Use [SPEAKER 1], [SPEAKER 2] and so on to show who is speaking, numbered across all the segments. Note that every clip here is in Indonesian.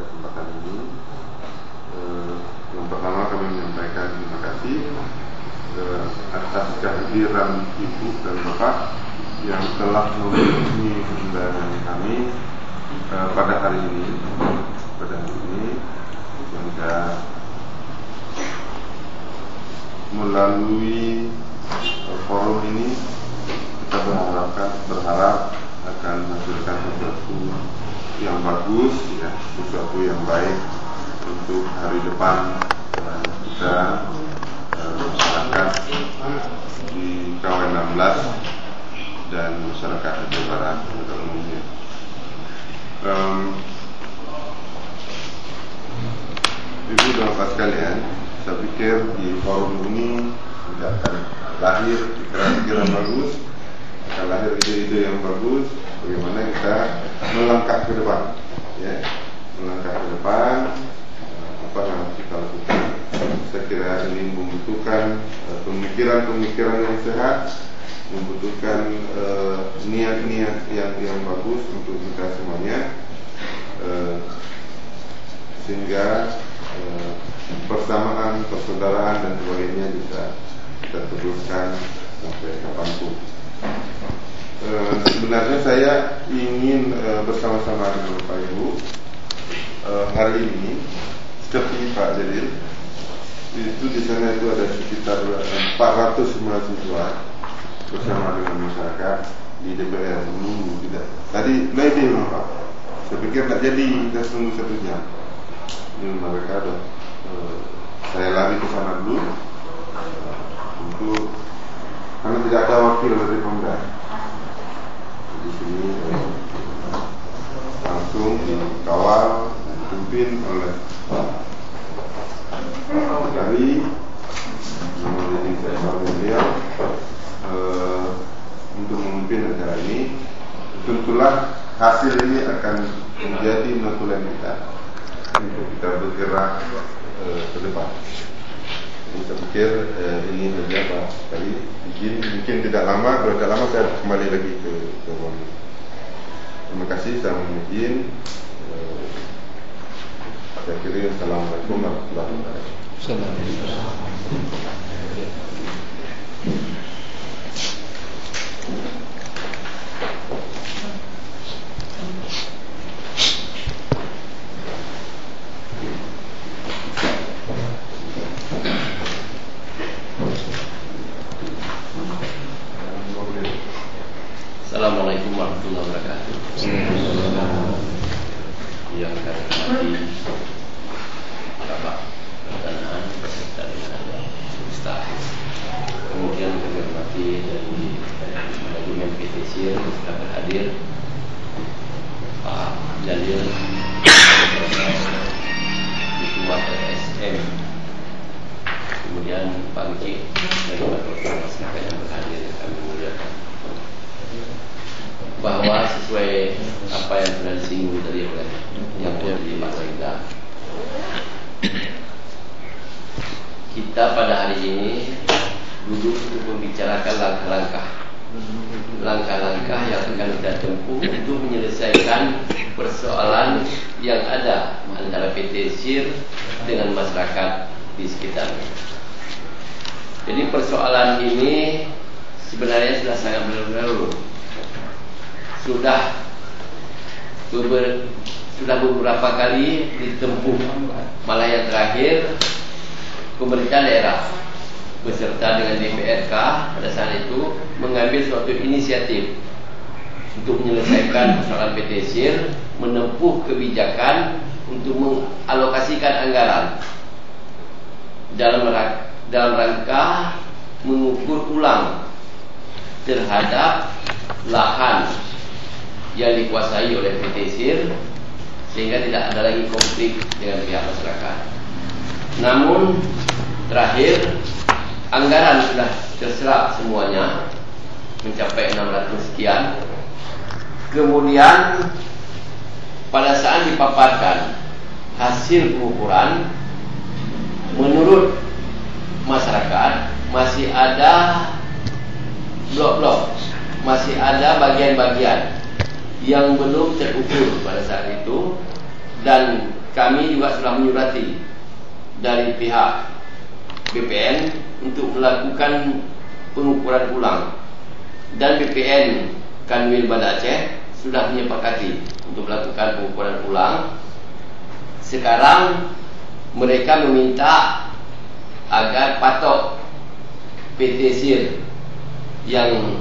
[SPEAKER 1] kesempatan ini. Yang pertama kami menyampaikan terima kasih atas kehadiran Ibu dan Bapak yang telah memenuhi undangan kami pada hari ini, sehingga melalui forum ini kita berharap akan menghasilkan sesuatu yang bagus, ya, sesuatu yang baik untuk hari depan kita masyarakat di KW 16 dan masyarakat Aceh Barat pada umumnya. Ibu dan Bapak sekalian, saya pikir di forum ini tidak akan lahir pikiran-pikiran bagus, akan lahir ide-ide yang bagus bagaimana kita melangkah ke depan, ya, melangkah ke depan, apa yang harus kita lakukan. Saya kira ini membutuhkan pemikiran-pemikiran yang sehat, membutuhkan niat-niat yang bagus untuk kita semuanya, sehingga persamaan, persaudaraan dan sebagainya bisa kita teruskan sampai kapanpun. Sebenarnya saya ingin bersama-sama dengan Bapak Ibu hari ini, seperti Pak Jalil, itu di sana itu ada sekitar 400 mahasiswa bersama dengan masyarakat di DPR. Tidak. Tadi lebih Pak. Saya pikir tak jadi, kita tunggu 1 jam. Ini mereka ada. Saya lari ke sana dulu untuk karena tidak ada wakil dari Pemda. Di sini langsung dikawal dan dipimpin oleh dari menjadi sektor beliau untuk memimpin acara ini. Tentulah hasil ini akan menjadi notulen kita untuk kita bergerak ke depan. Jadi saya pikir ini saja Pak. Tadi izin mungkin tidak lama, kalau tidak lama saya kembali lagi ke ruang. Terima kasih, saya mohon izin. Saya kira Assalamualaikum warahmatullahi wabarakatuh.
[SPEAKER 2] Assalamualaikum warahmatullahi wabarakatuh. Yang kami hormati Bapak Pertanahan beserta dengan staf, kemudian kami hormati dari manajemen PT SIR telah berhadir, Pak Jalil, Ketua LSM, kemudian Pak Uci dari Bapak Masyarakat yang berhadir, kami muliakan. Bahwa sesuai apa yang sudah disinggung tadi oleh yang di Pak Rida, kita pada hari ini duduk untuk membicarakan langkah-langkah yang akan kita tempuh untuk menyelesaikan persoalan yang ada antara PT SIR dengan masyarakat di sekitarnya. Jadi persoalan ini sebenarnya sudah sangat berlalu. Sudah beberapa kali ditempuh, malah yang terakhir pemerintah daerah beserta dengan DPRK pada saat itu mengambil suatu inisiatif untuk menyelesaikan persoalan PT SIR, menempuh kebijakan untuk mengalokasikan anggaran dalam rangka mengukur ulang terhadap lahan yang dikuasai oleh PT SIR, sehingga tidak ada lagi konflik dengan pihak masyarakat. Namun terakhir anggaran sudah terserap semuanya mencapai 600 sekian. Kemudian pada saat dipaparkan hasil pengukuran, menurut masyarakat masih ada blok-blok, masih ada bagian-bagian yang belum terukur pada saat itu, dan kami juga sudah menyurati dari pihak BPN untuk melakukan pengukuran ulang, dan BPN Kanwil Banda Aceh sudah menyepakati untuk melakukan pengukuran ulang. Sekarang mereka meminta agar patok PT SIR yang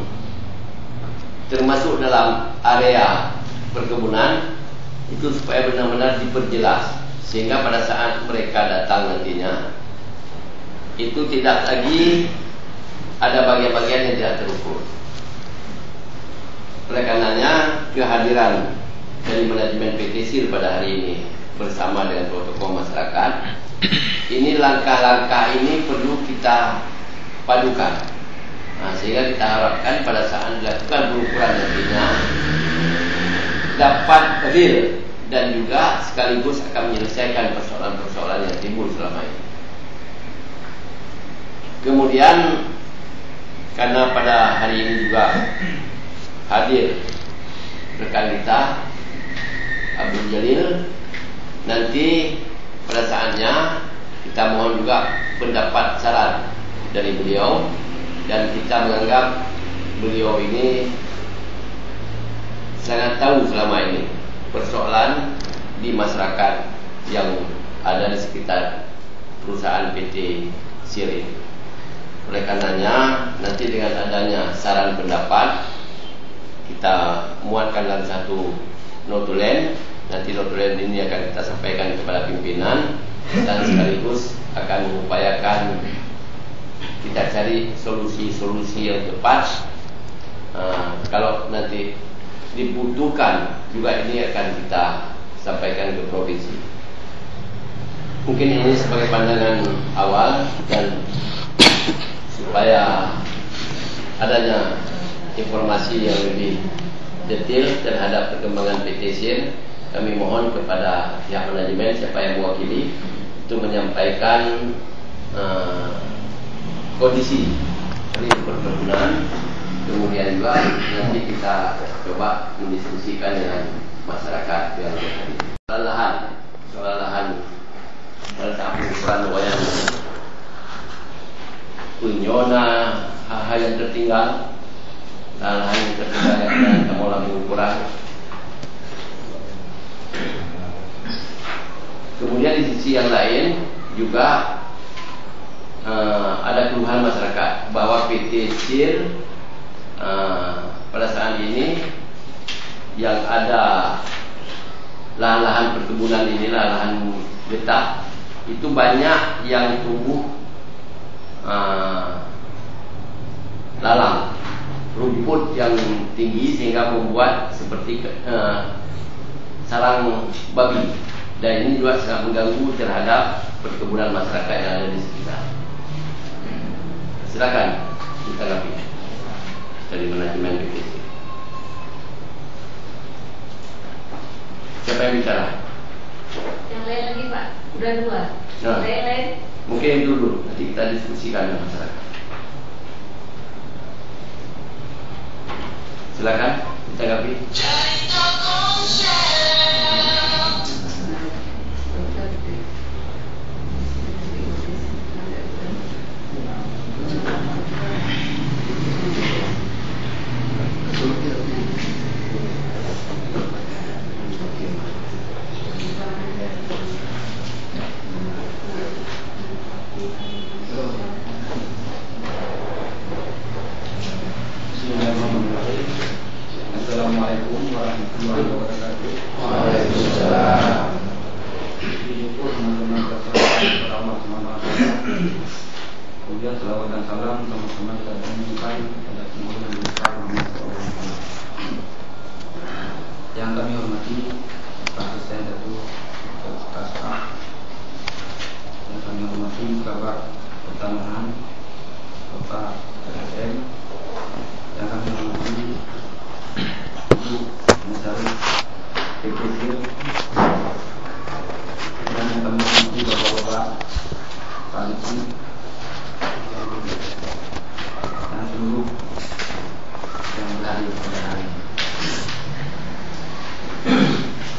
[SPEAKER 2] termasuk dalam area perkebunan itu supaya benar-benar diperjelas, sehingga pada saat mereka datang nantinya itu tidak lagi ada bagian-bagian yang tidak terukur. Oleh karenanya kehadiran dari manajemen PT SIR pada hari ini bersama dengan protokol masyarakat, ini langkah-langkah ini perlu kita padukan. Sehingga kita harapkan pada saat dilakukan pengukuran nantinya dapat real dan juga sekaligus akan menyelesaikan persoalan-persoalan yang timbul selama ini. Kemudian karena pada hari ini juga hadir rekan kita Abdul Jalil, nanti pada saatnya kita mohon juga pendapat saran dari beliau, dan kita menganggap beliau ini sangat tahu selama ini persoalan di masyarakat yang ada di sekitar perusahaan PT SIR ini. Oleh karenanya nanti dengan adanya saran pendapat kita muatkan dalam satu notulen. Nanti notulen ini akan kita sampaikan kepada pimpinan, dan sekaligus akan mengupayakan kita cari solusi-solusi yang tepat. Kalau nanti dibutuhkan juga ini akan kita sampaikan ke provinsi. Mungkin ini sebagai pandangan awal, dan supaya adanya informasi yang lebih detail terhadap perkembangan PT SIR, kami mohon kepada pihak manajemen siapa yang mewakili untuk menyampaikan kondisi dari perkebunan. Kemudian juga nanti kita coba mendiskusikan dengan masyarakat yang ada. Soal lahan pada saat pengukuran wayang punyona hal-hal yang tertinggal, lahan yang tertinggal yang kita mulai pengukuran. Kemudian di sisi yang lain juga ada keluhan masyarakat bahwa PT SIR pada saat ini yang ada lahan-lahan perkebunan ini, lahan getah, itu banyak yang tumbuh lalang, rumput yang tinggi sehingga membuat seperti sarang babi, dan ini juga sangat mengganggu terhadap perkebunan masyarakat yang ada di sekitar. Silakan ditanggapi dari manajemen BPC. Siapa yang bicara?
[SPEAKER 3] Yang lain lagi Pak, udah dua.
[SPEAKER 2] Nah,
[SPEAKER 3] Lain.
[SPEAKER 2] mungkin itu dulu, nanti kita diskusikan dengan masyarakat. Silakan ditanggapi.
[SPEAKER 4] Assalamualaikum warahmatullahi wabarakatuh.
[SPEAKER 2] Waalaikumsalam.
[SPEAKER 4] Teman-teman kepada Allah SWT. Kemudian selawat dan salam sama-sama kita tunjukkan kepada semua yang besar Muhammad SAW. Yang kami hormati Pak Asisten Datuk Kasar, yang kami hormati Bapak Pertanahan, Bapak PSM, yang kami hormati Ibu Komisaris PT SIR, dan yang kami hormati Bapak-bapak Paniti dan seluruh yang berhadir pada hari ini.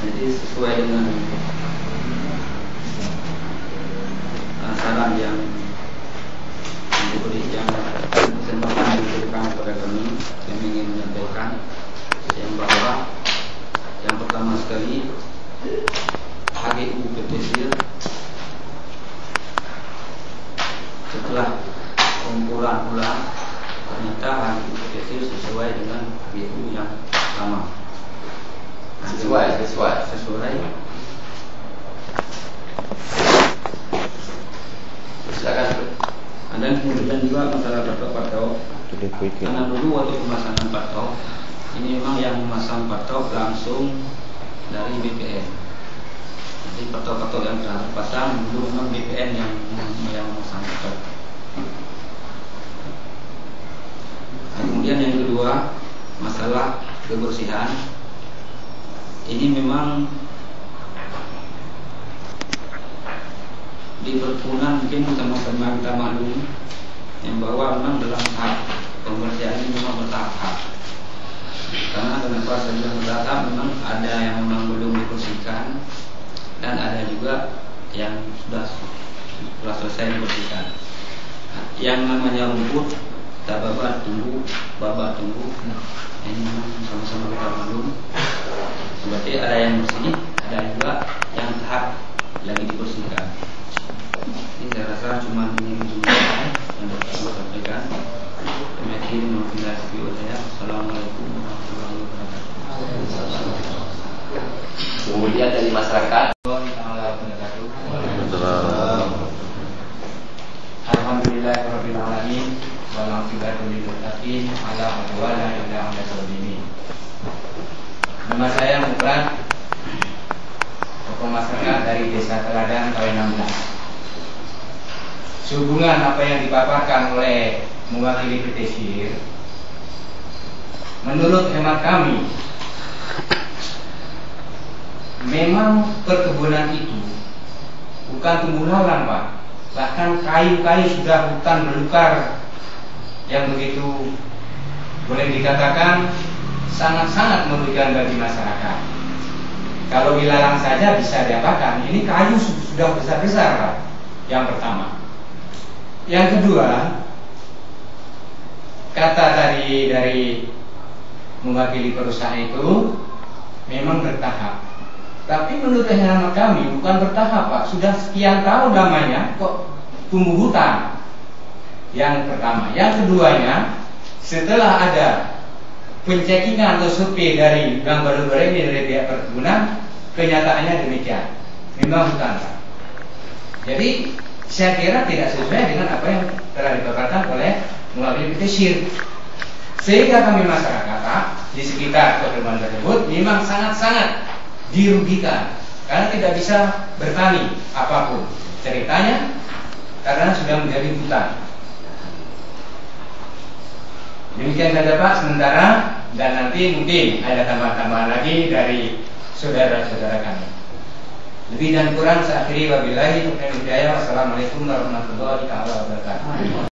[SPEAKER 4] Jadi sesuai dengan kemudian juga masalah patok-patok. Karena dulu waktu pemasangan patok, ini memang yang memasang patok langsung dari BPN. Jadi patok-patok yang terpasang dulu memang BPN yang memasang patok. Kemudian yang kedua, masalah kebersihan. Ini memang di perkebunan mungkin sama-sama kita maklum yang bahwa memang dalam tahap pembersihan ini memang bertahap. Karena kenapa saya bilang bertahap, memang ada yang memang belum dibersihkan dan ada juga yang sudah selesai dibersihkan. Yang namanya rumput, kita babat tumbuh. Ini memang sama-sama kita maklum. Berarti ada yang bersih, ada juga yang tahap lagi dibersihkan. Ini saya rasa cuma ini yang dapat saya sampaikan. Demikian mengenai video saya. Assalamualaikum warahmatullahi wabarakatuh.
[SPEAKER 2] Kemudian dari masyarakat.
[SPEAKER 5] Alhamdulillahirabbil alamin wal 'aqibatu lil muttaqin ala udwana illa 'alal zalimin. Nama saya Mukran, tokoh masyarakat dari Desa Teladan KW 16. Sehubungan apa yang dipaparkan oleh mewakili PT SIR, menurut hemat kami, memang perkebunan itu bukan tumbuh-tumbuhan, Pak. Bahkan kayu-kayu sudah hutan belukar yang begitu boleh dikatakan sangat-sangat merugikan bagi masyarakat. Kalau dilarang saja bisa diapakan. Ini kayu sudah besar-besar, Pak. Yang pertama. Yang kedua, kata tadi dari mewakili perusahaan itu memang bertahap. Tapi menurut hemat kami bukan bertahap, Pak. Sudah sekian tahun namanya kok tumbuh hutan. Yang pertama. Yang keduanya, setelah ada pencekingan atau survei dari gambar ini dari pihak perkebunan, kenyataannya demikian. Memang hutan, Pak. Jadi saya kira tidak sesuai dengan apa yang telah dipaparkan oleh mewakili PT SIR. Sehingga kami masyarakat, Pak, di sekitar perkebunan tersebut memang sangat-sangat dirugikan karena tidak bisa bertani apapun. Ceritanya karena sudah menjadi hutan. Demikian saja, Pak, sementara, dan nanti mungkin ada tambahan-tambahan lagi dari saudara-saudara kami. Lebih dan kurang saya akhiri, wabillahi taufiq wal hidayah. Wassalamualaikum warahmatullahi wabarakatuh.